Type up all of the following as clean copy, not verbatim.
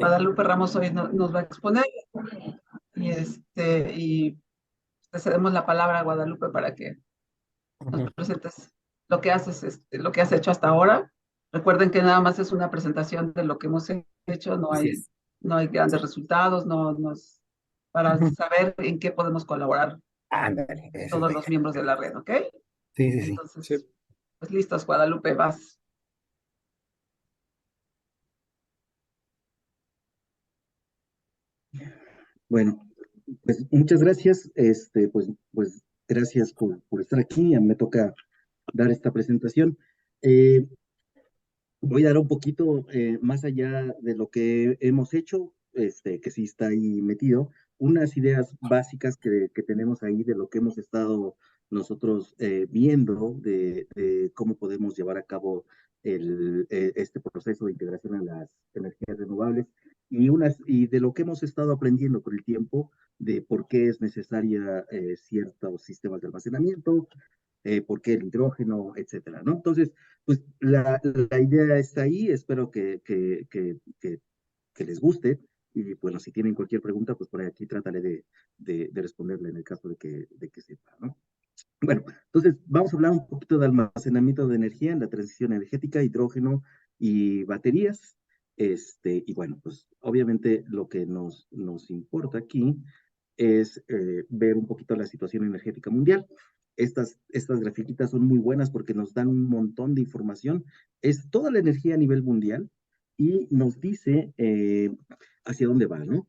Guadalupe Ramos hoy nos va a exponer y te cedemos la palabra a Guadalupe para que nos Ujú. presentes lo que haces, lo que has hecho hasta ahora. Recuerden que nada más es una presentación de lo que hemos hecho, Así es. no hay grandes Sí. resultados, no es para Ujú. saber en qué podemos colaborar Ándale, esa es todos la los idea. miembros de la red, ¿ok? Sí, sí, sí. Entonces, Sí. pues listos, Guadalupe, vas. Bueno, pues muchas gracias. Pues gracias por estar aquí. Me toca dar esta presentación. Eh, Voy a dar un poquito más allá de lo que hemos hecho, que sí está ahí metido, unas ideas básicas que tenemos ahí de lo que hemos estado nosotros viendo de cómo podemos llevar a cabo este proceso de integración en las energías renovables y de lo que hemos estado aprendiendo con el tiempo, de por qué es necesaria ciertos sistemas de almacenamiento, por qué el hidrógeno, etcétera, ¿no? Entonces, pues la idea está ahí, espero que les guste. Y bueno, si tienen cualquier pregunta, pues por aquí trataré de responderle en el caso de que sepa, ¿no? Bueno, entonces vamos a hablar un poquito de almacenamiento de energía en la transición energética, hidrógeno y baterías. Y bueno, pues obviamente lo que nos importa aquí es ver un poquito la situación energética mundial. Estas grafiquitas son muy buenas porque nos dan un montón de información. Es toda la energía a nivel mundial y nos dice hacia dónde va, ¿no?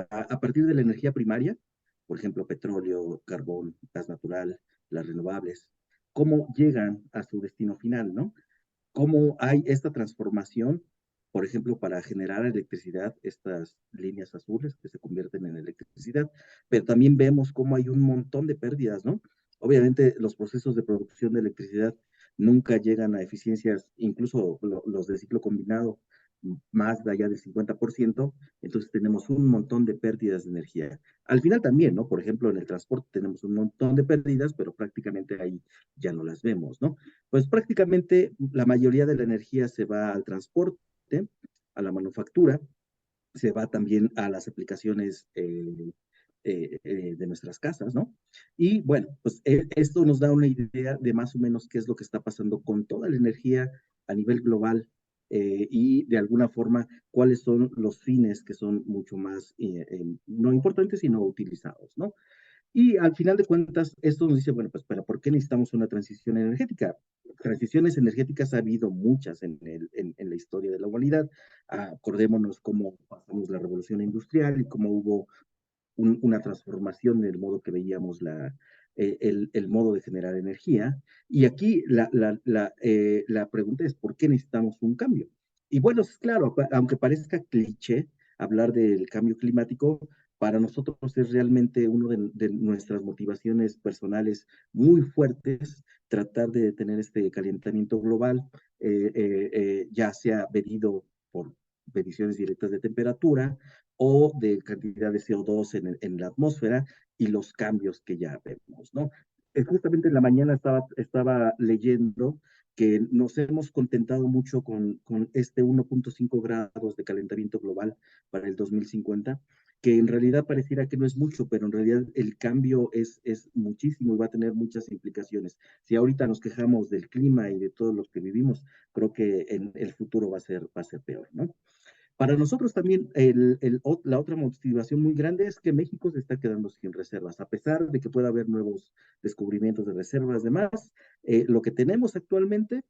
A partir de la energía primaria, por ejemplo, petróleo, carbón, gas natural, las renovables, cómo llegan a su destino final, ¿no? Cómo hay esta transformación, por ejemplo, para generar electricidad, estas líneas azules que se convierten en electricidad, pero también vemos cómo hay un montón de pérdidas, ¿no? Obviamente los procesos de producción de electricidad nunca llegan a eficiencias, incluso los de ciclo combinado, más de allá del 50%, entonces tenemos un montón de pérdidas de energía. Al final también, ¿no? Por ejemplo, en el transporte tenemos un montón de pérdidas, pero prácticamente ahí ya no las vemos, ¿no? Pues prácticamente la mayoría de la energía se va al transporte, a la manufactura, se va también a las aplicaciones de nuestras casas, ¿no? Y bueno, pues esto nos da una idea de más o menos qué es lo que está pasando con toda la energía a nivel global y de alguna forma cuáles son los fines que son mucho más, no importantes, sino utilizados, ¿no? Y al final de cuentas, esto nos dice, bueno, pues, pero ¿por qué necesitamos una transición energética? Transiciones energéticas ha habido muchas en la historia de la humanidad. Acordémonos cómo pasamos la revolución industrial y cómo hubo una transformación en el modo que veíamos el modo de generar energía. Y aquí la pregunta es, ¿por qué necesitamos un cambio? Y bueno, es claro, aunque parezca cliché hablar del cambio climático, para nosotros es realmente una de nuestras motivaciones personales muy fuertes tratar de detener este calentamiento global, ya sea medido por mediciones directas de temperatura, o de cantidad de CO2 en la atmósfera y los cambios que ya vemos, ¿no? Justamente en la mañana estaba leyendo que nos hemos contentado mucho con este 1.5 grados de calentamiento global para el 2050, que en realidad pareciera que no es mucho, pero en realidad el cambio es muchísimo y va a tener muchas implicaciones. Si ahorita nos quejamos del clima y de todo lo que vivimos, creo que en el futuro va a ser peor, ¿no? Para nosotros también la otra motivación muy grande es que México se está quedando sin reservas, a pesar de que pueda haber nuevos descubrimientos de reservas, demás, lo que tenemos actualmente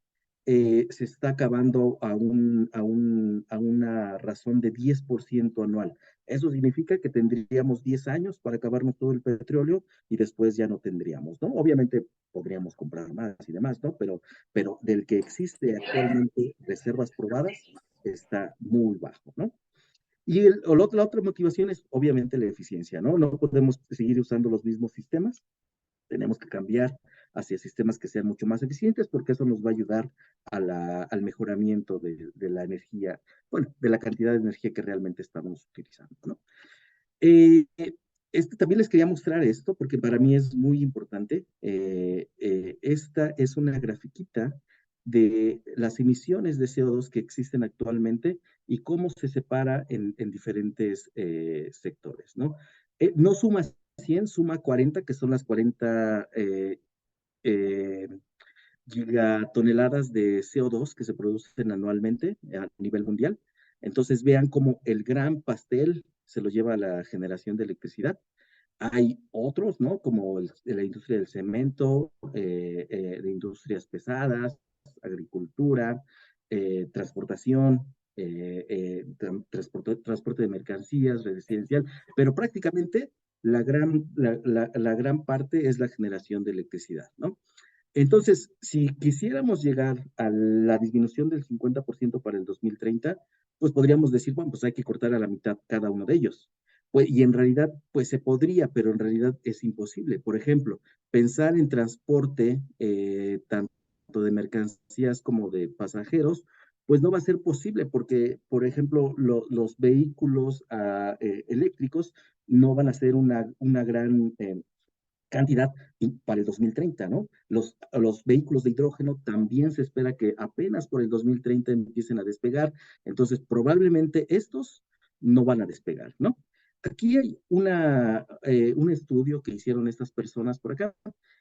se está acabando a una razón de 10% anual. Eso significa que tendríamos 10 años para acabarnos todo el petróleo y después ya no tendríamos, ¿no? Obviamente podríamos comprar más y demás, ¿no? Pero del que existe actualmente reservas probadas, está muy bajo, ¿no? Y la otra motivación es obviamente la eficiencia, ¿no? No podemos seguir usando los mismos sistemas, tenemos que cambiar hacia sistemas que sean mucho más eficientes porque eso nos va a ayudar al mejoramiento de la energía, bueno, de la cantidad de energía que realmente estamos utilizando, ¿no? Eh, también les quería mostrar esto porque para mí es muy importante. Esta es una grafiquita de las emisiones de CO2 que existen actualmente y cómo se separa en diferentes sectores, ¿no? No suma 100, suma 40, que son las 40 eh, gigatoneladas de CO2 que se producen anualmente a nivel mundial. Entonces vean cómo el gran pastel se lo lleva a la generación de electricidad. Hay otros, ¿no? Como la industria del cemento, de industrias pesadas, agricultura, transportación, transporte de mercancías, residencial, pero prácticamente la gran parte es la generación de electricidad, ¿no? Entonces, si quisiéramos llegar a la disminución del 50% para el 2030, pues podríamos decir, bueno, pues hay que cortar a la mitad cada uno de ellos. Pues, y en realidad, pues se podría, pero en realidad es imposible. Por ejemplo, pensar en transporte, tanto de mercancías como de pasajeros, pues no va a ser posible porque, por ejemplo, los vehículos eléctricos no van a ser una gran cantidad para el 2030, ¿no? Los vehículos de hidrógeno también se espera que apenas por el 2030 empiecen a despegar, entonces probablemente estos no van a despegar, ¿no? Aquí hay un estudio que hicieron estas personas por acá,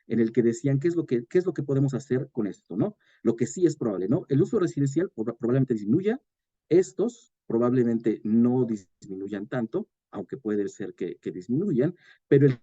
en el que decían qué es lo que podemos hacer con esto, ¿no? Lo que sí es probable, ¿no? El uso residencial probablemente disminuya, estos probablemente no disminuyan tanto, aunque puede ser que disminuyan, pero el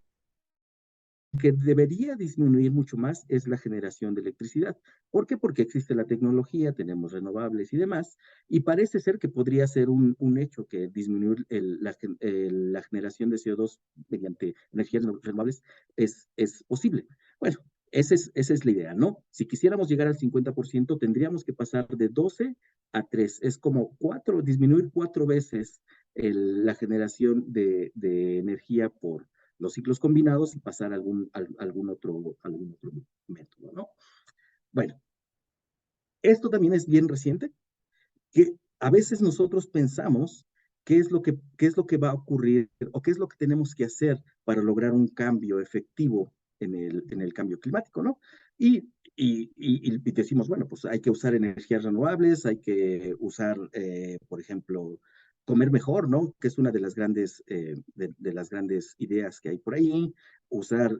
que debería disminuir mucho más es la generación de electricidad. ¿Por qué? Porque existe la tecnología, tenemos renovables y demás, y parece ser que podría ser un hecho que disminuir la generación de CO2 mediante energías renovables es posible. Bueno, esa es la idea, ¿no? Si quisiéramos llegar al 50%, tendríamos que pasar de 12 a 3. Es como disminuir 4 veces la generación de energía por los ciclos combinados y pasar algún otro método, ¿no? Bueno, esto también es bien reciente, que a veces nosotros pensamos qué es lo que va a ocurrir o qué es lo que tenemos que hacer para lograr un cambio efectivo en el cambio climático, ¿no? Y decimos, bueno, pues hay que usar energías renovables, hay que usar, por ejemplo, comer mejor, ¿no? Que es una de las de las grandes ideas que hay por ahí, usar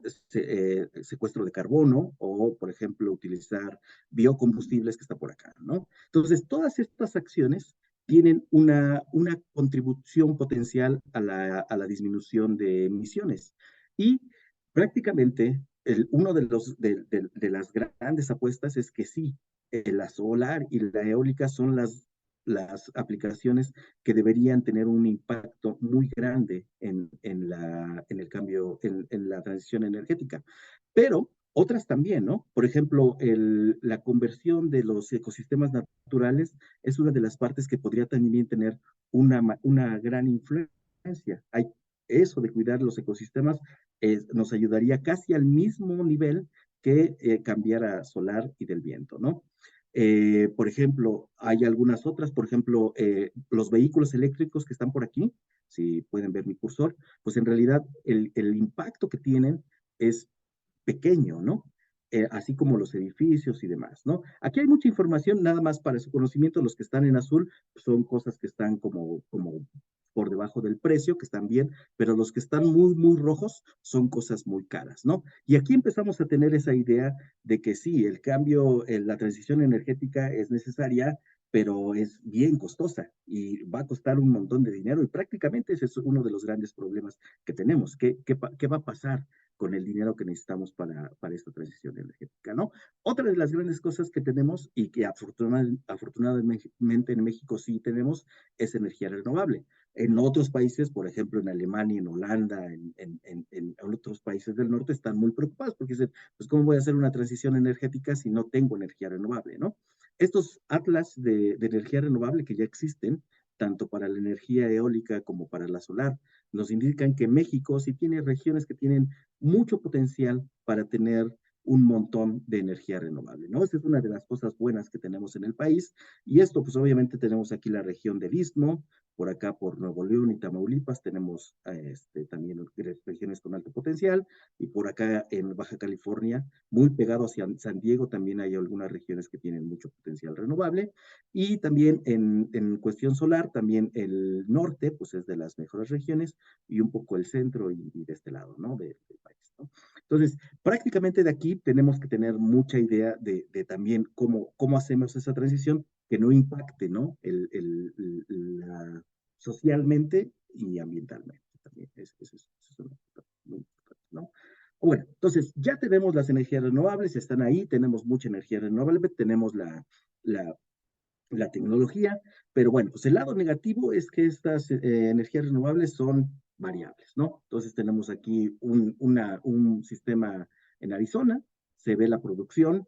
secuestro de carbono o, por ejemplo, utilizar biocombustibles que está por acá, ¿no? Entonces, todas estas acciones tienen una contribución potencial a la disminución de emisiones. Y prácticamente uno de las grandes apuestas es que sí, la solar y la eólica son las aplicaciones que deberían tener un impacto muy grande en el cambio, en la transición energética. Pero otras también, ¿no? Por ejemplo, la conversión de los ecosistemas naturales es una de las partes que podría también tener una gran influencia. Eso de cuidar los ecosistemas nos ayudaría casi al mismo nivel que cambiar a solar y del viento, ¿no? Por ejemplo, hay algunas otras, por ejemplo, los vehículos eléctricos que están por aquí, si pueden ver mi cursor, pues en realidad el impacto que tienen es pequeño, ¿no? Así como los edificios y demás, ¿no? Aquí hay mucha información, nada más para su conocimiento, los que están en azul son cosas que están como por debajo del precio, que están bien, pero los que están muy rojos son cosas muy caras, ¿no? Y aquí empezamos a tener esa idea de que sí, el cambio, la transición energética es necesaria, pero es bien costosa y va a costar un montón de dinero y prácticamente ese es uno de los grandes problemas que tenemos. ¿Qué va a pasar con el dinero que necesitamos para esta transición energética, ¿no? Otra de las grandes cosas que tenemos y que afortunadamente en México sí tenemos es energía renovable. En otros países, por ejemplo, en Alemania, en Holanda, en otros países del norte, están muy preocupados porque dicen, pues, ¿cómo voy a hacer una transición energética si no tengo energía renovable, ¿no? Estos atlas de energía renovable que ya existen, tanto para la energía eólica como para la solar, nos indican que México sí tiene regiones que tienen mucho potencial para tener un montón de energía renovable, ¿no? Esa es una de las cosas buenas que tenemos en el país, y esto pues obviamente tenemos aquí la región del Istmo, por acá por Nuevo León y Tamaulipas tenemos también regiones con alto potencial, y por acá en Baja California, muy pegado hacia San Diego, también hay algunas regiones que tienen mucho potencial renovable, y también en cuestión solar, también el norte, pues es de las mejores regiones, y un poco el centro y de este lado, ¿no? Del país, ¿no? Entonces, prácticamente de aquí tenemos que tener mucha idea de también cómo hacemos esa transición que no impacte, ¿no? Socialmente y ambientalmente también. Eso es muy importante, ¿no? Bueno, entonces ya tenemos las energías renovables, están ahí, tenemos mucha energía renovable, tenemos la tecnología, pero bueno, pues el lado negativo es que estas energías renovables son variables, ¿no? Entonces tenemos aquí un sistema en Arizona, se ve la producción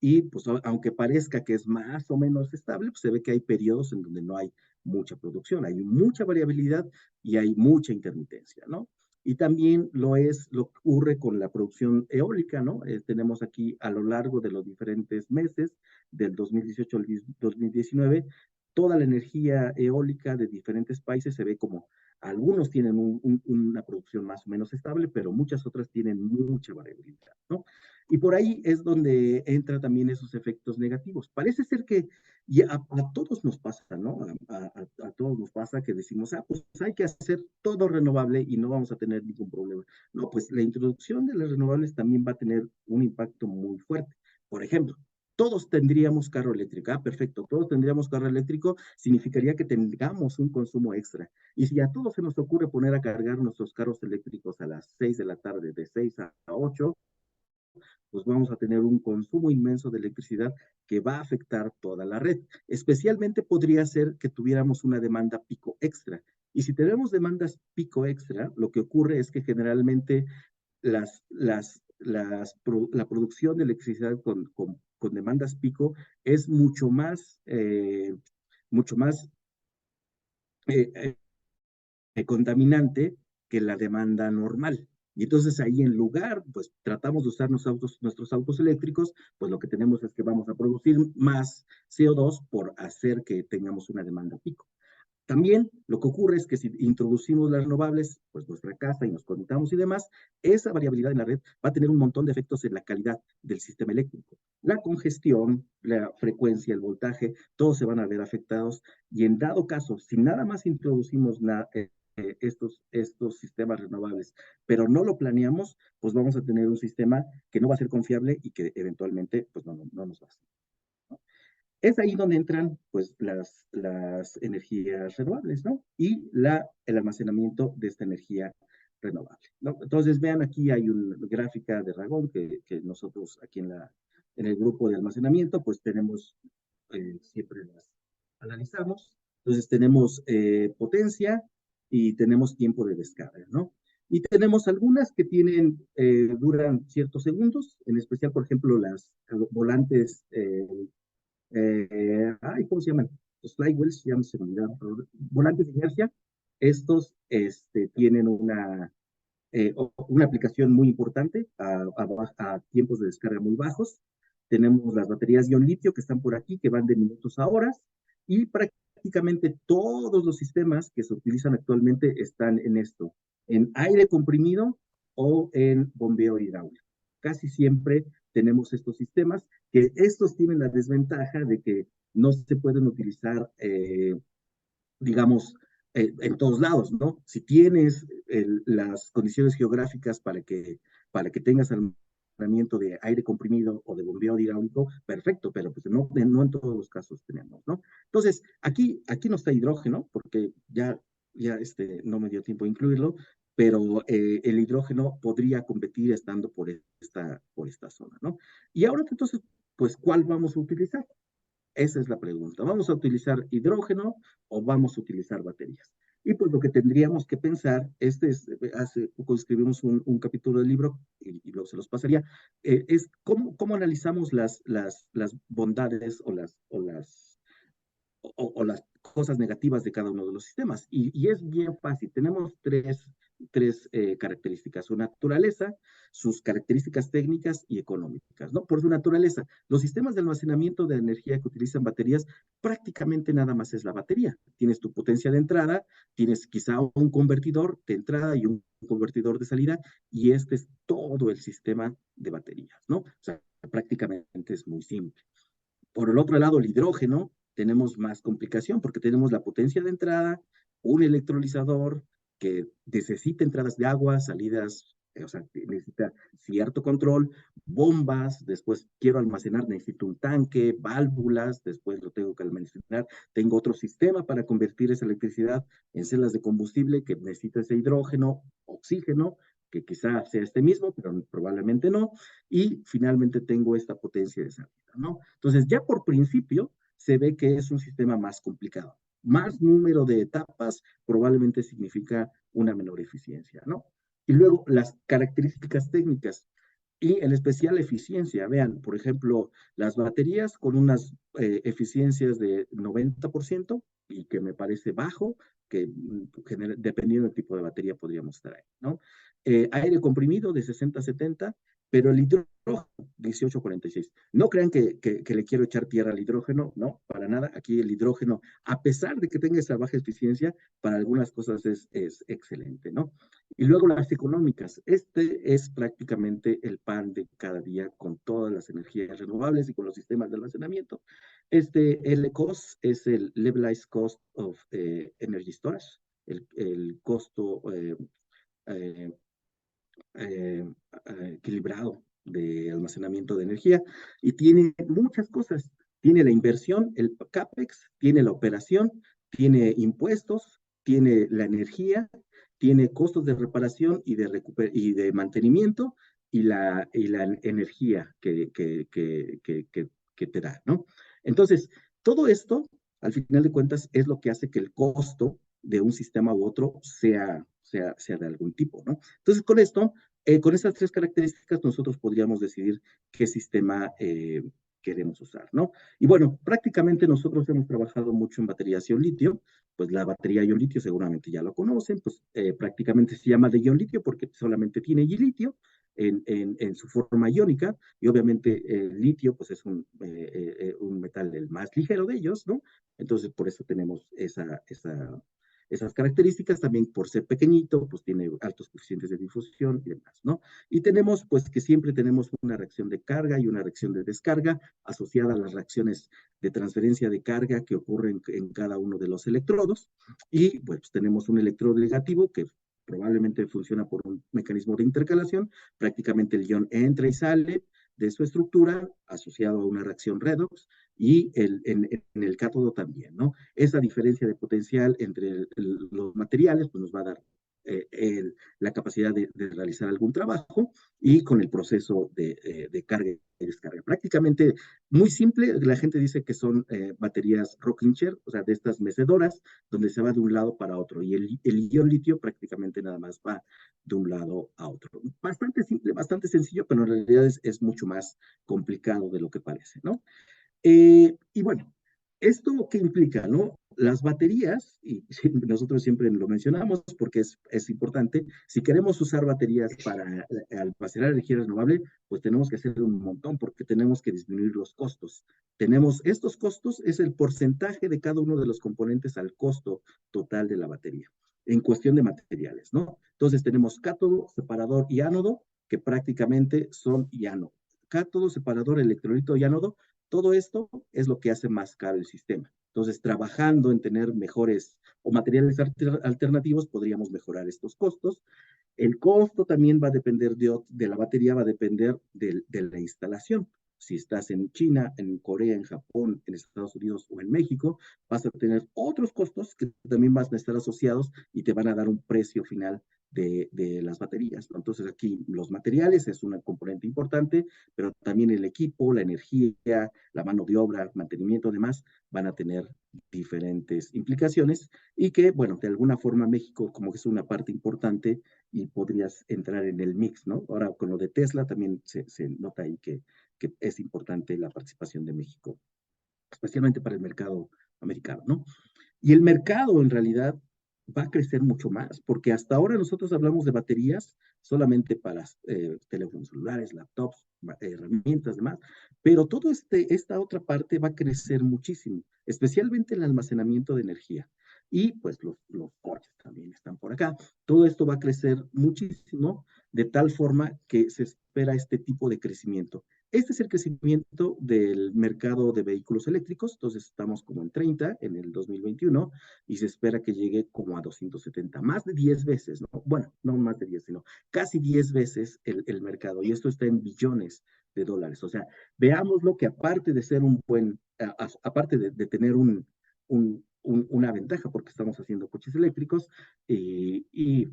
y pues aunque parezca que es más o menos estable, pues se ve que hay periodos en donde no hay mucha producción, hay mucha variabilidad y hay mucha intermitencia, ¿no? Y también lo que ocurre con la producción eólica, ¿no? Tenemos aquí a lo largo de los diferentes meses, del 2018 al 2019, toda la energía eólica de diferentes países se ve como algunos tienen una producción más o menos estable, pero muchas otras tienen mucha variabilidad, ¿no? Y por ahí es donde entra también esos efectos negativos. Parece ser que y a todos nos pasa, ¿no? A todos nos pasa que decimos, pues hay que hacer todo renovable y no vamos a tener ningún problema. No, pues la introducción de las renovables también va a tener un impacto muy fuerte. Por ejemplo, todos tendríamos carro eléctrico. Perfecto, todos tendríamos carro eléctrico, significaría que tengamos un consumo extra. Y si a todos se nos ocurre poner a cargar nuestros carros eléctricos a las 6 de la tarde, de 6 a 8, pues vamos a tener un consumo inmenso de electricidad que va a afectar toda la red. Especialmente podría ser que tuviéramos una demanda pico extra. Y si tenemos demandas pico extra, lo que ocurre es que generalmente la producción de electricidad con demandas pico es mucho más eh, contaminante que la demanda normal. Y entonces ahí en lugar, pues tratamos de usar nuestros autos eléctricos, pues lo que tenemos es que vamos a producir más CO2 por hacer que tengamos una demanda pico. También lo que ocurre es que si introducimos las renovables, pues nuestra casa y nos conectamos y demás, esa variabilidad en la red va a tener un montón de efectos en la calidad del sistema eléctrico. La congestión, la frecuencia, el voltaje, todos se van a ver afectados y en dado caso, si nada más introducimos estos sistemas renovables, pero no lo planeamos, pues vamos a tener un sistema que no va a ser confiable y que eventualmente pues no nos va a hacer. Es ahí donde entran pues las energías renovables, ¿no? Y el almacenamiento de esta energía renovable, ¿no? Entonces vean aquí hay una gráfica de Ragón que nosotros aquí en el grupo de almacenamiento pues tenemos, siempre las analizamos. Entonces tenemos potencia y tenemos tiempo de descarga, ¿no? Y tenemos algunas que duran ciertos segundos, en especial, por ejemplo, las volantes ¿cómo se llaman? Los flywheels, ya se me olvidaron, volantes de inercia. Estos tienen una aplicación muy importante a tiempos de descarga muy bajos. Tenemos las baterías ion litio que están por aquí, que van de minutos a horas, y prácticamente todos los sistemas que se utilizan actualmente están en esto, en aire comprimido o en bombeo hidráulico. Casi siempre tenemos estos sistemas, que estos tienen la desventaja de que no se pueden utilizar, digamos, en todos lados, ¿no? Si tienes las condiciones geográficas para que tengas almacenamiento de aire comprimido o de bombeo hidráulico, perfecto, pero pues no en todos los casos tenemos, ¿no? Entonces, aquí no está hidrógeno, porque ya no me dio tiempo de incluirlo, pero el hidrógeno podría competir estando por esta zona, ¿no? Y ahora entonces, pues, ¿cuál vamos a utilizar? Esa es la pregunta. ¿Vamos a utilizar hidrógeno o vamos a utilizar baterías? Y pues lo que tendríamos que pensar, hace poco escribimos un capítulo del libro y luego se los pasaría, es cómo analizamos las bondades o las cosas negativas de cada uno de los sistemas. Y es bien fácil. Tenemos características: su naturaleza, sus características técnicas y económicas, ¿no? Por su naturaleza, los sistemas de almacenamiento de energía que utilizan baterías, prácticamente nada más es la batería. Tienes tu potencia de entrada, tienes quizá un convertidor de entrada y un convertidor de salida, y este es todo el sistema de baterías, ¿no? O sea, prácticamente es muy simple. Por el otro lado, el hidrógeno, tenemos más complicación porque tenemos la potencia de entrada, un electrolizador que necesita entradas de agua, salidas, o sea, necesita cierto control, bombas, después quiero almacenar, necesito un tanque, válvulas, después lo tengo que almacenar, tengo otro sistema para convertir esa electricidad en celdas de combustible que necesita ese hidrógeno, oxígeno, que quizá sea este mismo, pero probablemente no, y finalmente tengo esta potencia de salida, ¿no? Entonces, ya por principio, se ve que es un sistema más complicado. Más número de etapas probablemente significa una menor eficiencia, ¿no? Y luego, las características técnicas y en especial eficiencia. Vean, por ejemplo, las baterías con unas eficiencias de 90%, y que me parece bajo, que dependiendo del tipo de batería podríamos estar ahí, ¿no? Aire comprimido de 60 a 70, pero el hidrógeno 1846. No crean que le quiero echar tierra al hidrógeno, no, para nada. Aquí el hidrógeno, a pesar de que tenga esa baja eficiencia, para algunas cosas es excelente, ¿no? Y luego las económicas. Este es prácticamente el pan de cada día con todas las energías renovables y con los sistemas de almacenamiento. Este LCOS es el Levelized Cost of Energy Storage, el costo eh, eh, equilibrado de almacenamiento de energía, y tiene muchas cosas. Tiene la inversión, el CAPEX, tiene la operación, tiene impuestos, tiene la energía, tiene costos de reparación y de mantenimiento, y la energía que te da, ¿no? Entonces, todo esto, al final de cuentas, es lo que hace que el costo de un sistema u otro sea de algún tipo, ¿no? Entonces, con estas tres características, nosotros podríamos decidir qué sistema queremos usar, ¿no? Y bueno, prácticamente nosotros hemos trabajado mucho en baterías ion-litio. Pues la batería ion-litio seguramente ya lo conocen, pues prácticamente se llama de ion-litio porque solamente tiene litio en su forma iónica, y obviamente el litio pues es un metal el más ligero de ellos, ¿no? Entonces por eso tenemos esas características. También por ser pequeñito, pues tiene altos coeficientes de difusión y demás, ¿no? Y tenemos, pues que siempre tenemos una reacción de carga y una reacción de descarga asociada a las reacciones de transferencia de carga que ocurren en cada uno de los electrodos. Y pues tenemos un electrodo negativo que probablemente funciona por un mecanismo de intercalación. Prácticamente el ion entra y sale de su estructura asociado a una reacción redox, y en el cátodo también, ¿no? Esa diferencia de potencial entre los materiales pues nos va a dar la capacidad de realizar algún trabajo, y con el proceso de carga y descarga. Prácticamente muy simple. La gente dice que son baterías rocking chair, o sea, de estas mecedoras, donde se va de un lado para otro, y el ion litio prácticamente nada más va de un lado a otro. Bastante simple, bastante sencillo, pero en realidad es mucho más complicado de lo que parece, ¿no? Y bueno, ¿esto qué implica, no? Las baterías, y nosotros siempre lo mencionamos porque es importante, si queremos usar baterías para almacenar energía renovable, pues tenemos que hacer un montón porque tenemos que disminuir los costos. Estos costos es el porcentaje de cada uno de los componentes al costo total de la batería, en cuestión de materiales, ¿no? Entonces tenemos cátodo, separador y ánodo, que prácticamente son ánodo. Cátodo, separador, electrolito y ánodo. Todo esto es lo que hace más caro el sistema. Entonces, trabajando en tener mejores o materiales alternativos, podríamos mejorar estos costos. El costo también va a depender de la batería, va a depender de la instalación. Si estás en China, en Corea, en Japón, en Estados Unidos o en México, vas a tener otros costos que también van a estar asociados y te van a dar un precio final de las baterías, ¿no? Entonces aquí los materiales es una componente importante, pero también el equipo, la energía, la mano de obra, mantenimiento, demás, van a tener diferentes implicaciones, y que, bueno, de alguna forma México como que es una parte importante y podrías entrar en el mix, ¿no? Ahora con lo de Tesla también se nota ahí que es importante la participación de México, especialmente para el mercado americano, ¿no? Y el mercado en realidad va a crecer mucho más, porque hasta ahora nosotros hablamos de baterías solamente para teléfonos celulares, laptops, herramientas, demás, pero todo esta otra parte va a crecer muchísimo, especialmente el almacenamiento de energía. Y pues los coches también están por acá. Todo esto va a crecer muchísimo, de tal forma que se espera este tipo de crecimiento. Este es el crecimiento del mercado de vehículos eléctricos, entonces estamos como en 30 en el 2021 y se espera que llegue como a 270, más de 10 veces, ¿no? Bueno, no más de 10, sino casi 10 veces el mercado, y esto está en billones de dólares. O sea, veámoslo que aparte de ser un buen, aparte de tener una ventaja porque estamos haciendo coches eléctricos y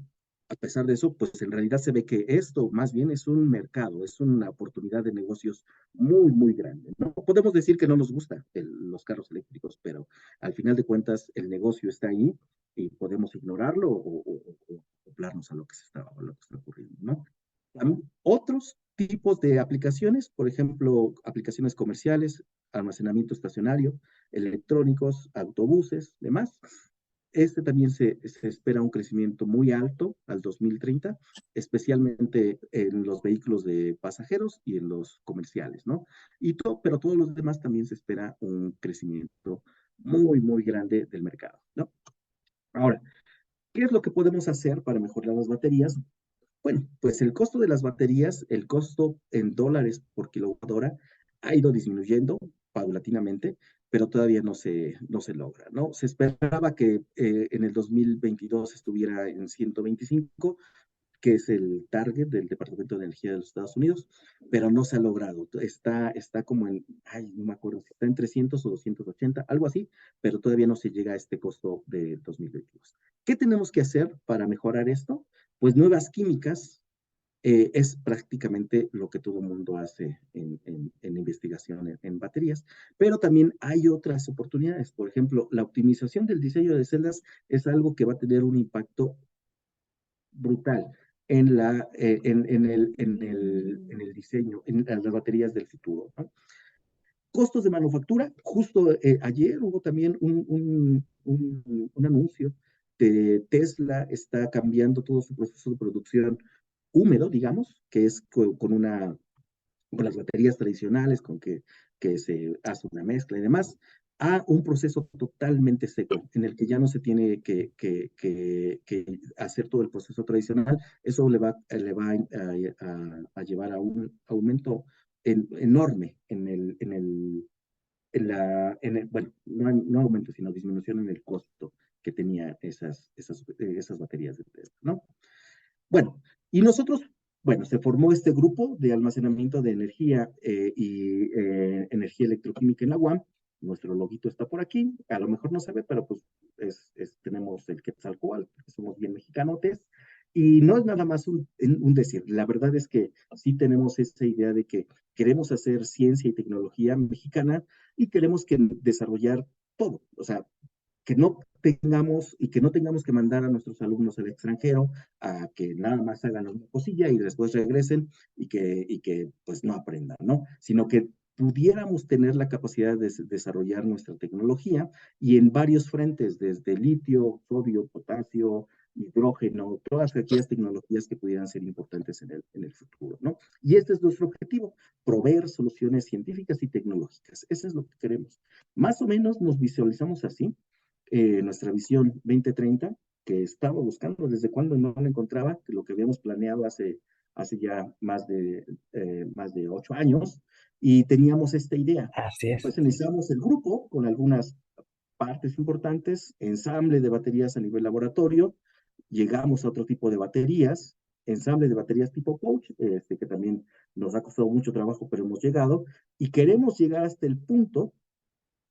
a pesar de eso, pues en realidad se ve que esto más bien es un mercado, es una oportunidad de negocios muy, muy grande. No podemos decir que no nos gustan los carros eléctricos, pero al final de cuentas el negocio está ahí y podemos ignorarlo o acoplarnos a a lo que está ocurriendo, ¿no? Otros tipos de aplicaciones, por ejemplo, aplicaciones comerciales, almacenamiento estacionario, electrónicos, autobuses, demás. Este también se espera un crecimiento muy alto al 2030, especialmente en los vehículos de pasajeros y en los comerciales, ¿no? Pero todos los demás también se espera un crecimiento muy, muy grande del mercado, ¿no? Ahora, ¿qué es lo que podemos hacer para mejorar las baterías? Bueno, pues el costo de las baterías, el costo en dólares por kilowatt hora, ha ido disminuyendo paulatinamente, pero todavía no se logra, ¿no? Se esperaba que en el 2022 estuviera en 125, que es el target del Departamento de Energía de los Estados Unidos, pero no se ha logrado. Está como en, ay, no me acuerdo si está en 300 o 280, algo así, pero todavía no se llega a este costo de 2022. ¿Qué tenemos que hacer para mejorar esto? Pues nuevas químicas, es prácticamente lo que todo el mundo hace en investigación en baterías, pero también hay otras oportunidades. Por ejemplo, la optimización del diseño de celdas es algo que va a tener un impacto brutal en el diseño, en las baterías del futuro, ¿no? Costos de manufactura, justo ayer hubo también un anuncio de Tesla está cambiando todo su proceso de producción húmedo, digamos, que es con las baterías tradicionales, que se hace una mezcla y demás, a un proceso totalmente seco, en el que ya no se tiene que hacer todo el proceso tradicional. Eso le va a llevar a un aumento enorme bueno, no aumento, sino disminución en el costo que tenía esas baterías de Tesla, ¿no? Bueno, y nosotros, bueno, se formó este grupo de almacenamiento de energía y energía electroquímica en la UAM. Nuestro loguito está por aquí. A lo mejor no se ve, pero pues tenemos el Quetzalcóatl, porque somos bien mexicanotes. Y no es nada más un decir. La verdad es que sí tenemos esa idea de que queremos hacer ciencia y tecnología mexicana y queremos desarrollar todo. O sea, que no tengamos y que no tengamos que mandar a nuestros alumnos al extranjero a que nada más hagan una cosilla y después regresen y que pues no aprendan, ¿no? Sino que pudiéramos tener la capacidad de desarrollar nuestra tecnología y en varios frentes, desde litio, sodio, potasio, hidrógeno, todas aquellas tecnologías que pudieran ser importantes en el futuro, ¿no? Y este es nuestro objetivo, proveer soluciones científicas y tecnológicas. Eso es lo que queremos. Más o menos nos visualizamos así, nuestra visión 2030, que estaba buscando desde cuando no la encontraba, que lo que habíamos planeado hace ya más de 8 años, y teníamos esta idea. Así es. Pues iniciamos el grupo con algunas partes importantes, ensamble de baterías a nivel laboratorio, llegamos a otro tipo de baterías, ensamble de baterías tipo coach, que también nos ha costado mucho trabajo, pero hemos llegado, y queremos llegar hasta el punto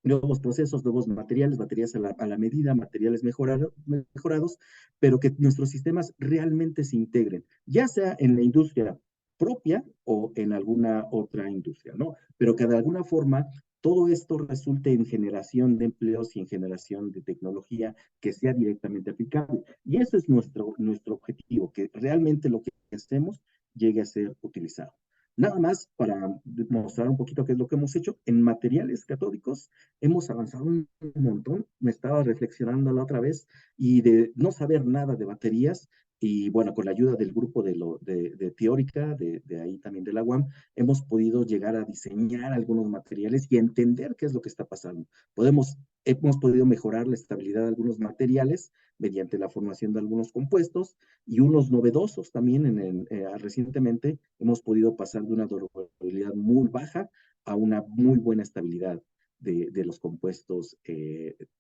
nuevos procesos, nuevos materiales, baterías a la medida, materiales mejorados, pero que nuestros sistemas realmente se integren, ya sea en la industria propia o en alguna otra industria, ¿no? Pero que de alguna forma todo esto resulte en generación de empleos y en generación de tecnología que sea directamente aplicable. Y ese es nuestro objetivo, que realmente lo que hacemos llegue a ser utilizado. Nada más para mostrar un poquito qué es lo que hemos hecho. En materiales catódicos hemos avanzado un montón. Me estaba reflexionando la otra vez y de no saber nada de baterías, y bueno, con la ayuda del grupo de teórica, de ahí también de la UAM, hemos podido llegar a diseñar algunos materiales y entender qué es lo que está pasando. Hemos podido mejorar la estabilidad de algunos materiales mediante la formación de algunos compuestos, y unos novedosos también recientemente hemos podido pasar de una durabilidad muy baja a una muy buena estabilidad de los compuestos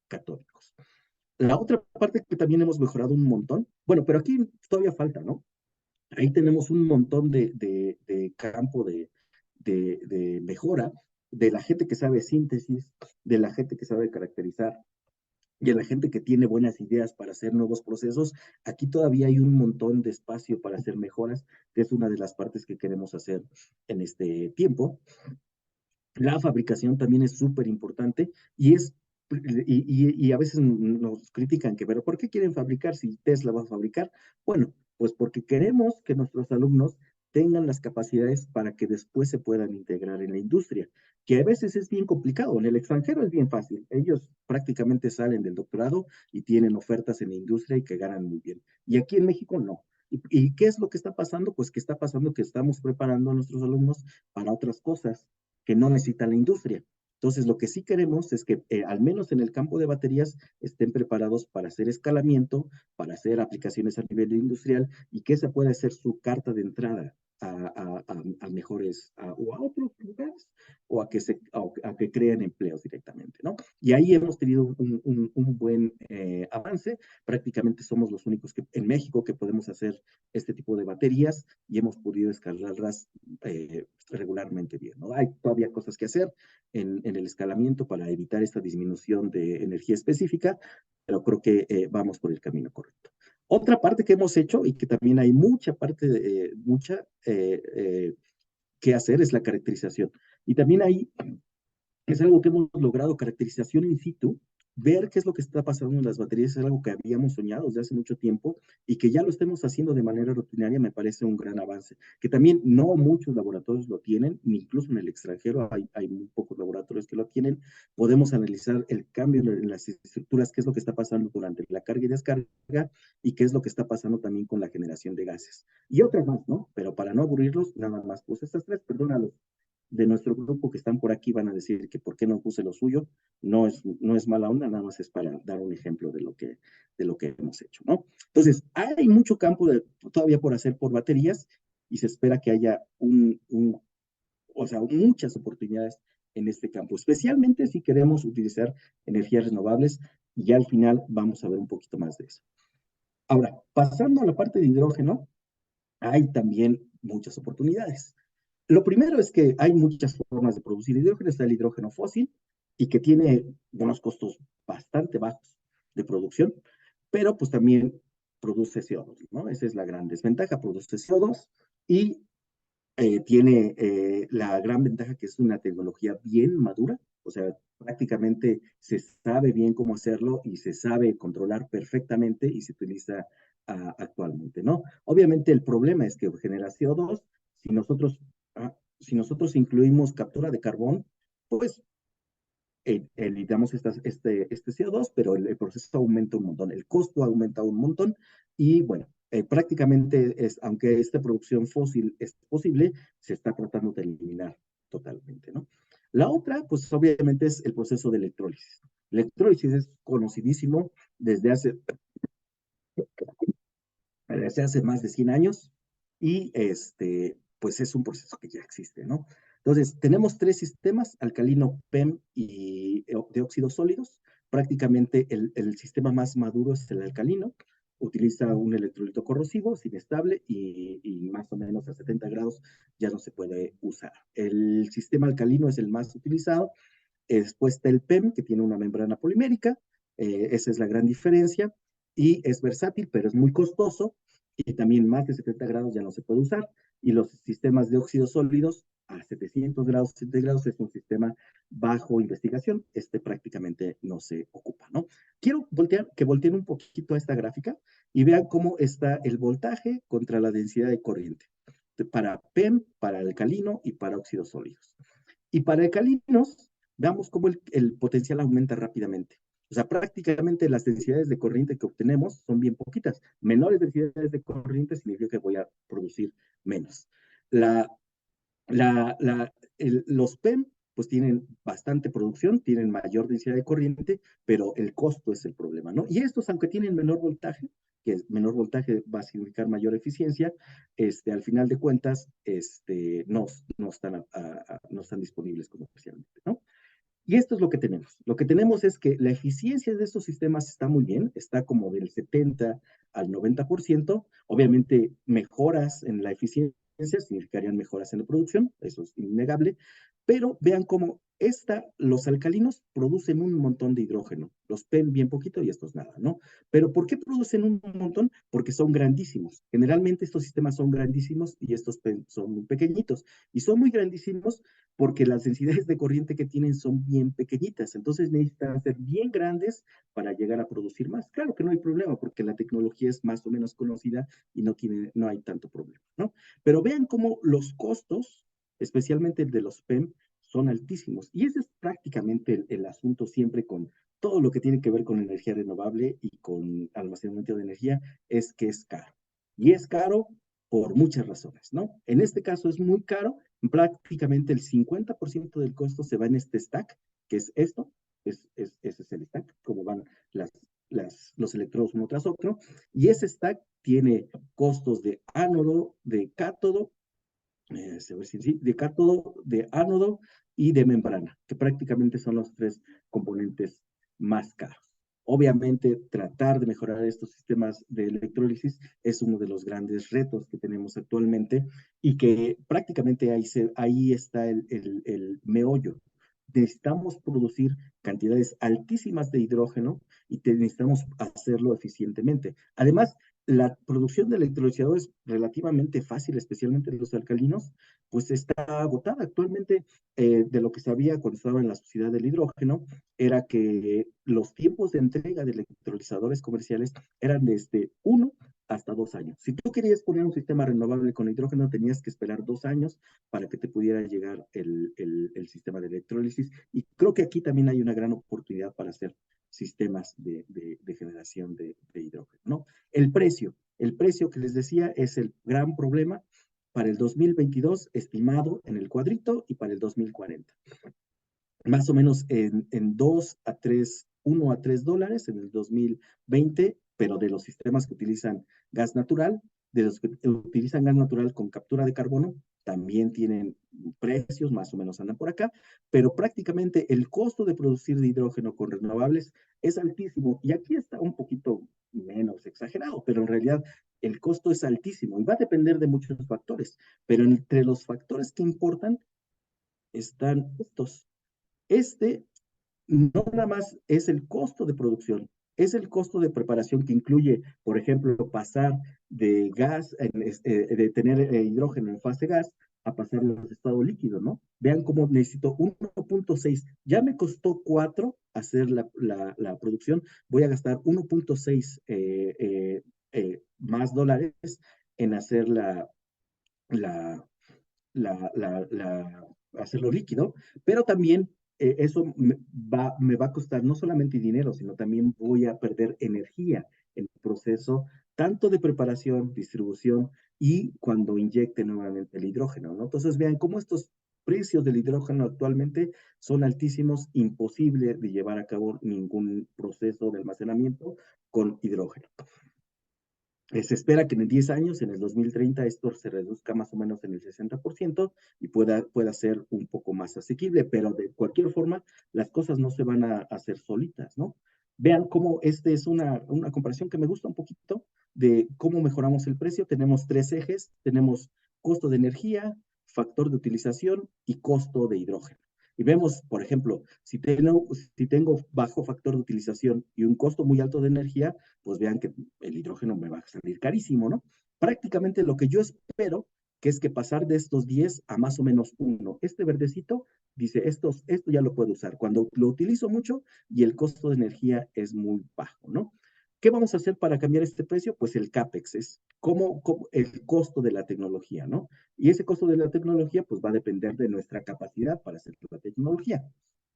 catódicos. La otra parte que también hemos mejorado un montón, bueno, pero aquí todavía falta, ¿no? Ahí tenemos un montón de campo de mejora, de la gente que sabe síntesis, de la gente que sabe caracterizar, y a la gente que tiene buenas ideas para hacer nuevos procesos. Aquí todavía hay un montón de espacio para hacer mejoras, que es una de las partes que queremos hacer en este tiempo. La fabricación también es súper importante y a veces nos critican que, pero ¿por qué quieren fabricar si Tesla va a fabricar? Bueno, pues porque queremos que nuestros alumnos tengan las capacidades para que después se puedan integrar en la industria, que a veces es bien complicado. En el extranjero es bien fácil. Ellos prácticamente salen del doctorado y tienen ofertas en la industria y que ganan muy bien. Y aquí en México no. ¿Y qué es lo que está pasando? Pues que está pasando que estamos preparando a nuestros alumnos para otras cosas que no necesita la industria. Entonces, lo que sí queremos es que, al menos en el campo de baterías, estén preparados para hacer escalamiento, para hacer aplicaciones a nivel industrial, y que esa pueda ser su carta de entrada a mejores, o a otros lugares, o a que creen empleos directamente, ¿no? Y ahí hemos tenido un buen avance. Prácticamente somos los únicos en México que podemos hacer este tipo de baterías, y hemos podido escalarlas regularmente bien, ¿no? Hay todavía cosas que hacer en el escalamiento para evitar esta disminución de energía específica, pero creo que vamos por el camino correcto. Otra parte que hemos hecho y que también hay mucha que hacer es la caracterización. Y también ahí es algo que hemos logrado, caracterización in situ, ver qué es lo que está pasando en las baterías, es algo que habíamos soñado desde hace mucho tiempo, y que ya lo estemos haciendo de manera rutinaria me parece un gran avance, que también no muchos laboratorios lo tienen, incluso en el extranjero hay muy pocos laboratorios que lo tienen. Podemos analizar el cambio en las estructuras, qué es lo que está pasando durante la carga y descarga, y qué es lo que está pasando también con la generación de gases. Y otras más, ¿no? Pero para no aburrirlos, nada más, pues estas tres, perdónalos, de nuestro grupo que están por aquí van a decir que por qué no puse lo suyo. No es mala onda, nada más es para dar un ejemplo de lo que hemos hecho, ¿no? Entonces, hay mucho campo todavía por hacer por baterías, y se espera que haya o sea, muchas oportunidades en este campo, especialmente si queremos utilizar energías renovables, y ya al final vamos a ver un poquito más de eso. Ahora, pasando a la parte de hidrógeno, hay también muchas oportunidades. Lo primero es que hay muchas formas de producir hidrógeno. Está el hidrógeno fósil, y que tiene unos costos bastante bajos de producción, pero pues también produce CO2, ¿no? Esa es la gran desventaja, produce CO2, y tiene la gran ventaja que es una tecnología bien madura, o sea, prácticamente se sabe bien cómo hacerlo y se sabe controlar perfectamente, y se utiliza actualmente, ¿no? Obviamente el problema es que genera CO2. Si nosotros, si nosotros incluimos captura de carbón, pues evitamos este CO2, pero el proceso aumenta un montón, el costo aumenta un montón, y bueno, prácticamente aunque esta producción fósil es posible, se está tratando de eliminar totalmente, ¿no? La otra, pues obviamente es el proceso de electrólisis. Electrólisis es conocidísimo desde hace más de 100 años, y pues es un proceso que ya existe, ¿no? Entonces, tenemos tres sistemas: alcalino, PEM y de óxidos sólidos. Prácticamente el sistema más maduro es el alcalino. Utiliza un electrolito corrosivo, es inestable, y más o menos a 70 grados ya no se puede usar. El sistema alcalino es el más utilizado. Después está el PEM, que tiene una membrana polimérica. Esa es la gran diferencia, y es versátil, pero es muy costoso, y también más de 70 grados ya no se puede usar. Y los sistemas de óxidos sólidos a 700 grados centígrados es un sistema bajo investigación. Prácticamente no se ocupa, ¿no? Quiero que volteen un poquito a esta gráfica y vean cómo está el voltaje contra la densidad de corriente. para PEM, para alcalino y para óxidos sólidos. Y para alcalinos, veamos cómo el potencial aumenta rápidamente. O sea, prácticamente las densidades de corriente que obtenemos son bien poquitas. Menores densidades de corriente significa que voy a producir menos. Los PEM pues tienen bastante producción, tienen mayor densidad de corriente, pero el costo es el problema, ¿no? Y estos, aunque tienen menor voltaje, que menor voltaje va a significar mayor eficiencia, al final de cuentas, no están disponibles comercialmente, ¿no? Y esto es lo que tenemos. Lo que tenemos es que la eficiencia de estos sistemas está muy bien, está como del 70 al 90%. Obviamente, mejoras en la eficiencia significarían mejoras en la producción, eso es innegable, pero vean cómo los alcalinos producen un montón de hidrógeno, los PEM bien poquito y estos nada, ¿no? Pero ¿por qué producen un montón? Porque son grandísimos. Generalmente estos sistemas son grandísimos y estos PEM son muy pequeñitos. Y son muy grandísimos porque las densidades de corriente que tienen son bien pequeñitas, entonces necesitan ser bien grandes para llegar a producir más. Claro que no hay problema, porque la tecnología es más o menos conocida y no hay tanto problema, ¿no? Pero vean cómo los costos, especialmente el de los PEM, son altísimos. Y ese es prácticamente el asunto siempre con todo lo que tiene que ver con energía renovable y con almacenamiento de energía, es que es caro. Y es caro por muchas razones, ¿no? En este caso es muy caro, prácticamente el 50% del costo se va en este stack, que es esto, ese es el stack, como van los electrodos uno tras otro, y ese stack tiene costos de ánodo, de cátodo, de cátodo, de ánodo y de membrana, que prácticamente son los tres componentes más caros. Obviamente, tratar de mejorar estos sistemas de electrólisis es uno de los grandes retos que tenemos actualmente y que prácticamente ahí está el meollo. Necesitamos producir cantidades altísimas de hidrógeno y necesitamos hacerlo eficientemente. Además, la producción de electrolizadores relativamente fácil, especialmente de los alcalinos, pues está agotada. Actualmente, de lo que sabía cuando estaba en la Sociedad del Hidrógeno, era que los tiempos de entrega de electrolizadores comerciales eran desde 1 hasta 2 años. Si tú querías poner un sistema renovable con hidrógeno, tenías que esperar 2 años para que te pudiera llegar el sistema de electrólisis. Y creo que aquí también hay una gran oportunidad para hacer sistemas de generación de hidrógeno, ¿no? El precio que les decía es el gran problema para el 2022 estimado en el cuadrito y para el 2040. Más o menos en 2 a 3, 1 a 3 dólares en el 2020, pero de los sistemas que utilizan gas natural, de los que utilizan gas natural con captura de carbono, también tienen precios, más o menos andan por acá, pero prácticamente el costo de producir de hidrógeno con renovables es altísimo, y aquí está un poquito menos exagerado, pero en realidad el costo es altísimo y va a depender de muchos factores, pero entre los factores que importan están estos. No nada más es el costo de producción, es el costo de preparación que incluye, por ejemplo, pasar de gas, de tener hidrógeno en fase gas, a pasarlo a estado líquido, ¿no? Vean cómo necesito 1.6, ya me costó 4 hacer la producción, voy a gastar 1.6 más dólares en hacer hacerlo líquido, pero también eso me va a costar no solamente dinero, sino también voy a perder energía en el proceso, tanto de preparación, distribución y cuando inyecte nuevamente el hidrógeno, ¿no? Entonces vean cómo estos precios del hidrógeno actualmente son altísimos, imposible de llevar a cabo ningún proceso de almacenamiento con hidrógeno. Se espera que en 10 años, en el 2030, esto se reduzca más o menos en el 60% y pueda ser un poco más asequible, pero de cualquier forma, las cosas no se van a hacer solitas, ¿no? Vean cómo es una comparación que me gusta un poquito de cómo mejoramos el precio. Tenemos 3 ejes, tenemos costo de energía, factor de utilización y costo de hidrógeno. Y vemos, por ejemplo, si tengo bajo factor de utilización y un costo muy alto de energía, pues vean que el hidrógeno me va a salir carísimo, ¿no? Prácticamente lo que yo espero, que es que pasar de estos 10 a más o menos 1. Este verdecito dice, esto ya lo puedo usar cuando lo utilizo mucho y el costo de energía es muy bajo, ¿no? ¿Qué vamos a hacer para cambiar este precio? Pues el CAPEX, es el costo de la tecnología, ¿no? Y ese costo de la tecnología, pues va a depender de nuestra capacidad para hacer la tecnología.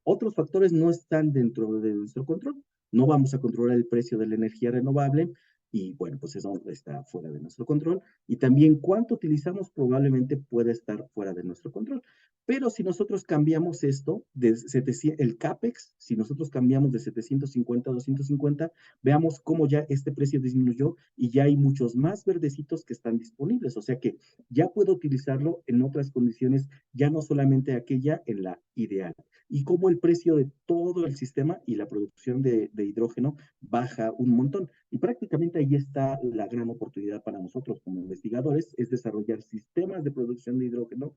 Otros factores no están dentro de nuestro control. No vamos a controlar el precio de la energía renovable y, bueno, pues eso está fuera de nuestro control. Y también cuánto utilizamos probablemente puede estar fuera de nuestro control. Pero si nosotros cambiamos esto, el CAPEX, si nosotros cambiamos de 750 a 250, veamos cómo ya este precio disminuyó y ya hay muchos más verdecitos que están disponibles. O sea que ya puedo utilizarlo en otras condiciones, ya no solamente aquella en la ideal. Y cómo el precio de todo el sistema y la producción de hidrógeno baja un montón. Y prácticamente ahí está la gran oportunidad para nosotros como investigadores, es desarrollar sistemas de producción de hidrógeno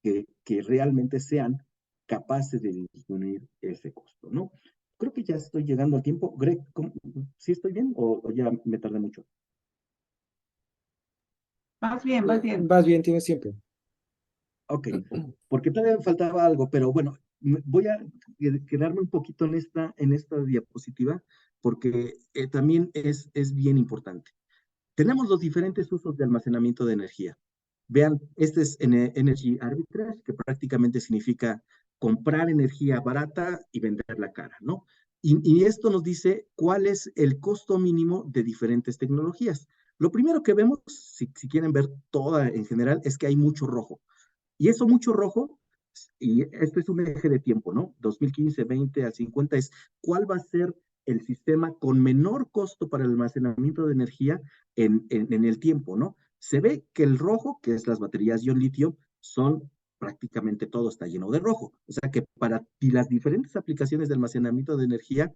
que realmente sean capaces de disminuir ese costo, ¿no? Creo que ya estoy llegando al tiempo. Greg, ¿sí estoy bien o ya me tardé mucho? Más bien, más bien. Vas bien, tienes tiempo. Ok, porque todavía me faltaba algo, pero bueno, voy a quedarme un poquito en esta diapositiva porque también es bien importante. Tenemos los diferentes usos de almacenamiento de energía. Vean, este es Energy Arbitrage, que prácticamente significa comprar energía barata y venderla cara, ¿no? Y esto nos dice cuál es el costo mínimo de diferentes tecnologías. Lo primero que vemos, si quieren ver toda en general, es que hay mucho rojo. Y eso mucho rojo, y esto es un eje de tiempo, ¿no? 2015, 20 al 50 es cuál va a ser el sistema con menor costo para el almacenamiento de energía en el tiempo, ¿no? Se ve que el rojo, que es las baterías ion litio, son prácticamente todo está lleno de rojo. O sea que para las diferentes aplicaciones de almacenamiento de energía,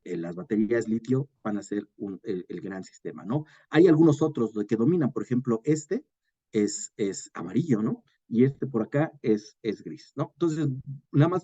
las baterías litio van a ser el gran sistema, ¿no? Hay algunos otros que dominan, por ejemplo, es amarillo, ¿no? Y este por acá es gris, ¿no? Entonces, nada más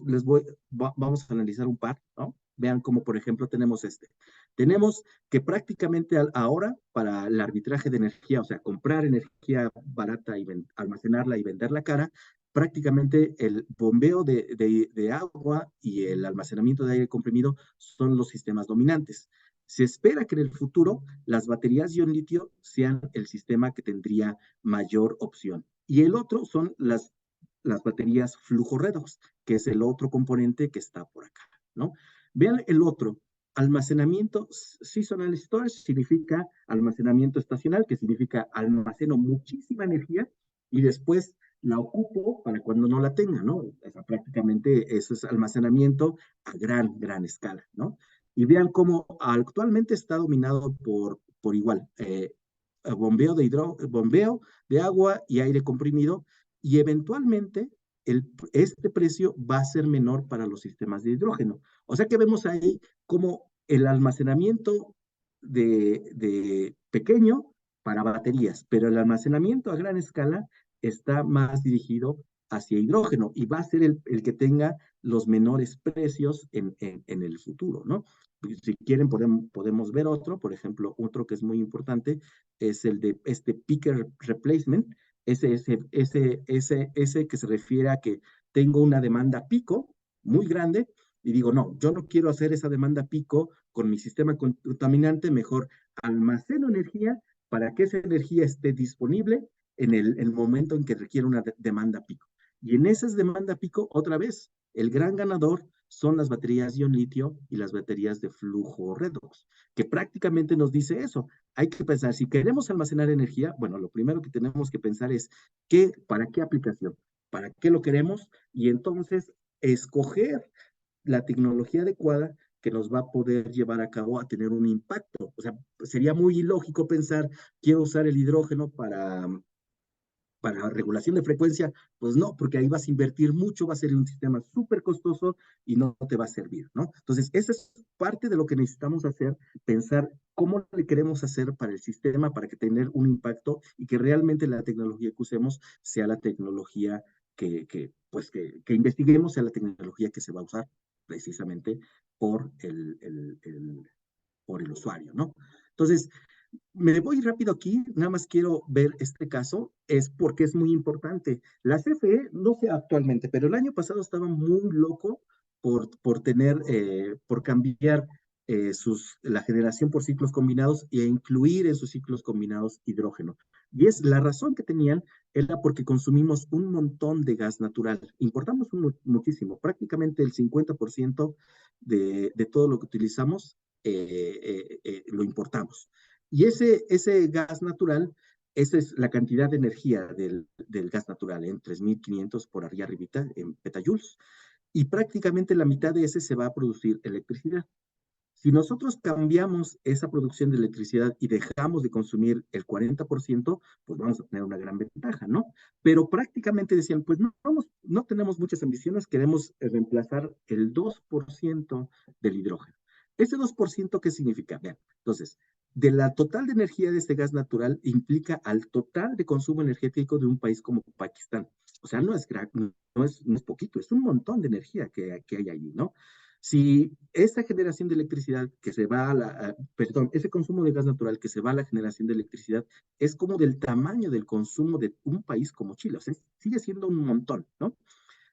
vamos a analizar un par, ¿no? Vean como, por ejemplo, tenemos este. Tenemos que prácticamente ahora, para el arbitraje de energía, o sea, comprar energía barata y almacenarla y venderla cara, prácticamente el bombeo de agua y el almacenamiento de aire comprimido son los sistemas dominantes. Se espera que en el futuro las baterías ion litio sean el sistema que tendría mayor opción. Y el otro son las baterías flujo redox, que es el otro componente que está por acá, ¿no? Vean el otro, almacenamiento seasonal storage significa almacenamiento estacional, que significa almaceno muchísima energía y después la ocupo para cuando no la tenga, ¿no? O sea, prácticamente eso es almacenamiento a gran escala, ¿no? Y vean cómo actualmente está dominado por igual, bombeo de agua y aire comprimido, y eventualmente este precio va a ser menor para los sistemas de hidrógeno. O sea que vemos ahí como el almacenamiento de pequeño para baterías, pero el almacenamiento a gran escala está más dirigido hacia hidrógeno y va a ser el que tenga los menores precios en el futuro, ¿no? Si quieren podemos ver otro, por ejemplo, otro que es muy importante es el de este picker replacement, ese que se refiere a que tengo una demanda pico muy grande y digo, no, yo no quiero hacer esa demanda pico con mi sistema contaminante, mejor almaceno energía para que esa energía esté disponible en el momento en que requiere una demanda pico. Y en esas demanda pico, otra vez, el gran ganador son las baterías ion litio y las baterías de flujo redox, que prácticamente nos dice eso. Hay que pensar, si queremos almacenar energía, bueno, lo primero que tenemos que pensar es ¿para qué aplicación? ¿Para qué lo queremos? Y entonces escoger la tecnología adecuada que nos va a poder llevar a cabo a tener un impacto. O sea, sería muy ilógico pensar, quiero usar el hidrógeno para regulación de frecuencia, pues no, porque ahí vas a invertir mucho, va a ser un sistema súper costoso y no te va a servir, ¿no? Entonces, esa es parte de lo que necesitamos hacer, pensar cómo le queremos hacer para el sistema, para que tener un impacto y que realmente la tecnología que usemos sea la tecnología que investiguemos, sea la tecnología que se va a usar precisamente por por el usuario, ¿no? Entonces, me voy rápido aquí, nada más quiero ver este caso, es porque es muy importante. La CFE, no sé actualmente, pero el año pasado estaba muy loco por cambiar la generación por ciclos combinados e incluir en sus ciclos combinados hidrógeno. Y la razón que tenían era porque consumimos un montón de gas natural. Importamos muchísimo, prácticamente el 50% de todo lo que utilizamos lo importamos. Y ese gas natural, esa es la cantidad de energía del gas natural, en 3.500 por allá arribita, en petajoules, y prácticamente la mitad de ese se va a producir electricidad. Si nosotros cambiamos esa producción de electricidad y dejamos de consumir el 40%, pues vamos a tener una gran ventaja, ¿no? Pero prácticamente decían, pues no tenemos muchas ambiciones, queremos reemplazar el 2% del hidrógeno. ¿Ese 2% qué significa? Vean, entonces, de la total de energía de este gas natural implica al total de consumo energético de un país como Pakistán. O sea, no es poquito, es un montón de energía que hay allí, ¿no? Si esa generación de electricidad que se va perdón, ese consumo de gas natural que se va a la generación de electricidad es como del tamaño del consumo de un país como Chile, o sea, sigue siendo un montón, ¿no?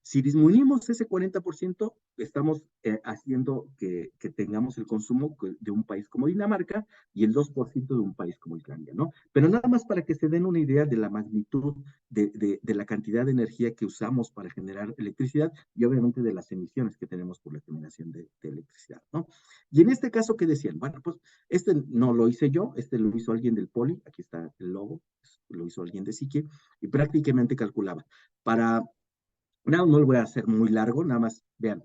Si disminuimos ese 40%, estamos haciendo que tengamos el consumo de un país como Dinamarca y el 2% de un país como Islandia, ¿no? Pero nada más para que se den una idea de la magnitud de la cantidad de energía que usamos para generar electricidad y obviamente de las emisiones que tenemos por la generación de electricidad, ¿no? Y en este caso, ¿qué decían? Bueno, pues este no lo hice yo, este lo hizo alguien del Poli, aquí está el logo, lo hizo alguien de Sique, y prácticamente calculaba, no lo voy a hacer muy largo, nada más vean.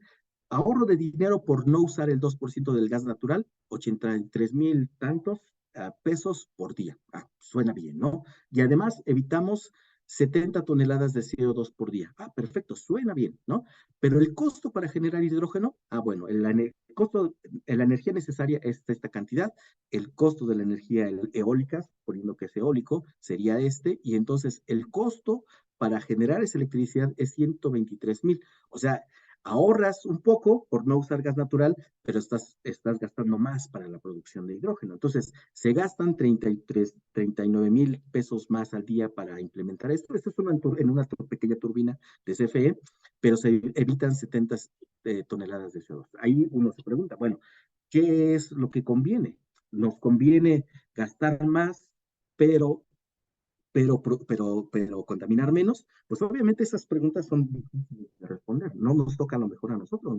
Ahorro de dinero por no usar el 2% del gas natural, 83,000 tantos pesos por día. Suena bien, ¿no? Y además evitamos 70 toneladas de CO2 por día. Perfecto, suena bien, ¿no? Pero el costo para generar hidrógeno, bueno, el costo, la energía necesaria es esta cantidad, el costo de la energía eólica, poniendo que es eólico, sería y entonces el costo para generar esa electricidad es 123,000. O sea, ahorras un poco por no usar gas natural, pero estás gastando más para la producción de hidrógeno. Entonces, se gastan 39,000 pesos más al día para implementar esto. Esto es en una pequeña turbina de CFE, pero se evitan 70 toneladas de CO2. Ahí uno se pregunta, bueno, ¿qué es lo que conviene? ¿Nos conviene gastar más, pero contaminar menos? Pues obviamente esas preguntas son difíciles de responder. No nos toca a lo mejor a nosotros,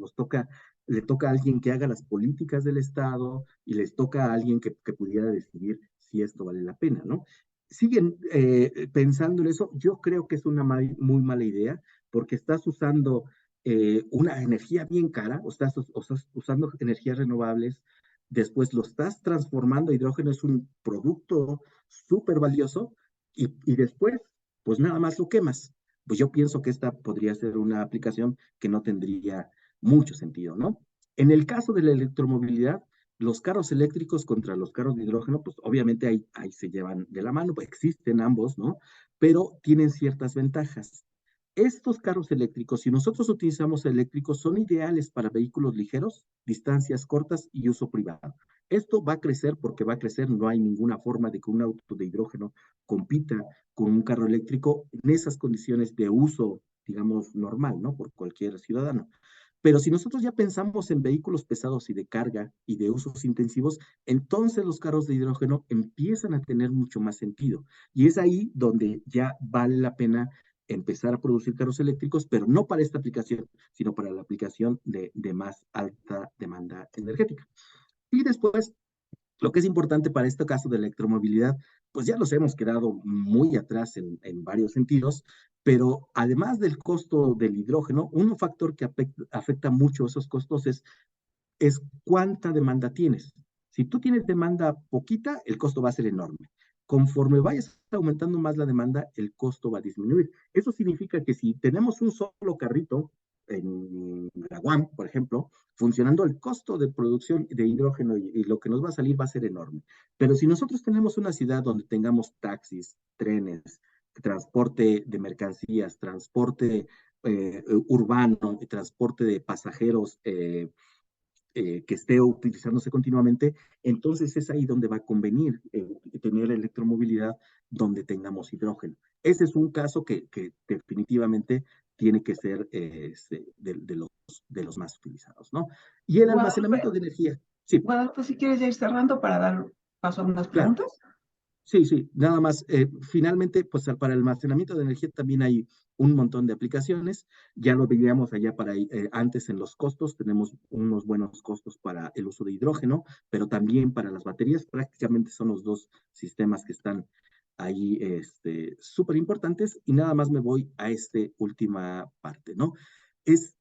le toca a alguien que haga las políticas del Estado y les toca a alguien que pudiera decidir si esto vale la pena, ¿no? Siguen pensando en eso. Yo creo que es una muy mala idea porque estás usando una energía bien cara, o estás usando energías renovables, después lo estás transformando, hidrógeno es un producto súper valioso, y después, pues nada más lo quemas. Pues yo pienso que esta podría ser una aplicación que no tendría mucho sentido, ¿no? En el caso de la electromovilidad, los carros eléctricos contra los carros de hidrógeno, pues obviamente ahí se llevan de la mano, pues existen ambos, ¿no? Pero tienen ciertas ventajas. Estos carros eléctricos, si nosotros utilizamos eléctricos, son ideales para vehículos ligeros, distancias cortas y uso privado. Esto va a crecer porque va a crecer, no hay ninguna forma de que un auto de hidrógeno compita con un carro eléctrico en esas condiciones de uso, digamos, normal, ¿no? Por cualquier ciudadano. Pero si nosotros ya pensamos en vehículos pesados y de carga y de usos intensivos, entonces los carros de hidrógeno empiezan a tener mucho más sentido. Y es ahí donde ya vale la pena empezar a producir carros eléctricos, pero no para esta aplicación, sino para la aplicación de más alta demanda energética. Y después, lo que es importante para este caso de electromovilidad, pues ya nos hemos quedado muy atrás en varios sentidos, pero además del costo del hidrógeno, un factor que afecta mucho esos costos es cuánta demanda tienes. Si tú tienes demanda poquita, el costo va a ser enorme. Conforme vayas aumentando más la demanda, el costo va a disminuir. Eso significa que si tenemos un solo carrito en la UAM, por ejemplo, funcionando, el costo de producción de hidrógeno y lo que nos va a salir va a ser enorme. Pero si nosotros tenemos una ciudad donde tengamos taxis, trenes, transporte de mercancías, transporte urbano, transporte de pasajeros, que esté utilizándose continuamente, entonces es ahí donde va a convenir tener electromovilidad donde tengamos hidrógeno. Ese es un caso que definitivamente tiene que ser de los más utilizados, ¿no? Y el almacenamiento de energía. Sí, Guadalupe, si quieres ya ir cerrando para dar paso a unas claro. preguntas. Sí, nada más. Finalmente, pues para el almacenamiento de energía también hay un montón de aplicaciones. Ya lo veíamos allá antes en los costos, tenemos unos buenos costos para el uso de hidrógeno, pero también para las baterías. Prácticamente son los dos sistemas que están ahí súper importantes. Y nada más me voy a esta última parte, ¿no? Es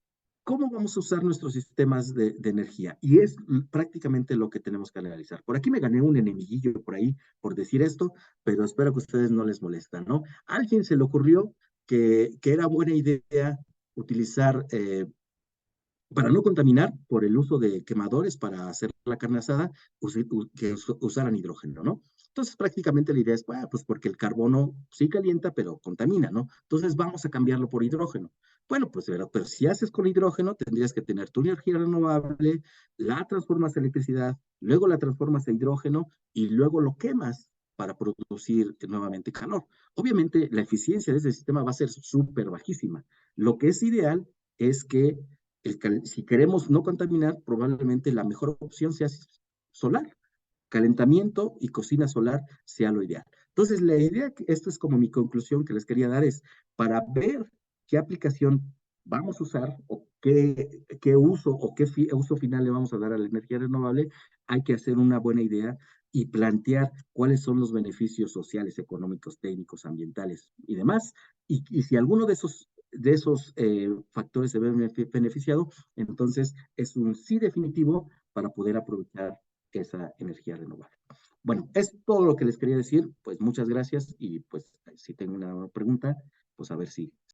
cómo vamos a usar nuestros sistemas de energía. Y es prácticamente lo que tenemos que analizar. Por aquí me gané un enemiguillo por ahí por decir esto, pero espero que a ustedes no les molesta, ¿no? A alguien se le ocurrió que era buena idea utilizar, para no contaminar por el uso de quemadores para hacer la carne asada, que usaran hidrógeno, ¿no? Entonces, prácticamente la idea es, bueno, pues porque el carbono sí calienta, pero contamina, ¿no? Entonces, vamos a cambiarlo por hidrógeno. Bueno, pues, pero si haces con hidrógeno, tendrías que tener tu energía renovable, la transformas a electricidad, luego la transformas a hidrógeno y luego lo quemas para producir nuevamente calor. Obviamente, la eficiencia de ese sistema va a ser súper bajísima. Lo que es ideal es que si queremos no contaminar, probablemente la mejor opción sea solar. Calentamiento y cocina solar sea lo ideal. Entonces, la idea, esto es como mi conclusión que les quería dar, es para ver qué aplicación vamos a usar o qué uso o qué uso final le vamos a dar a la energía renovable, hay que hacer una buena idea y plantear cuáles son los beneficios sociales, económicos, técnicos, ambientales y demás. Y si alguno de esos factores se ve beneficiado, entonces es un sí definitivo para poder aprovechar esa energía renovable. Bueno, es todo lo que les quería decir. Pues muchas gracias y pues si tengo una pregunta, pues a ver si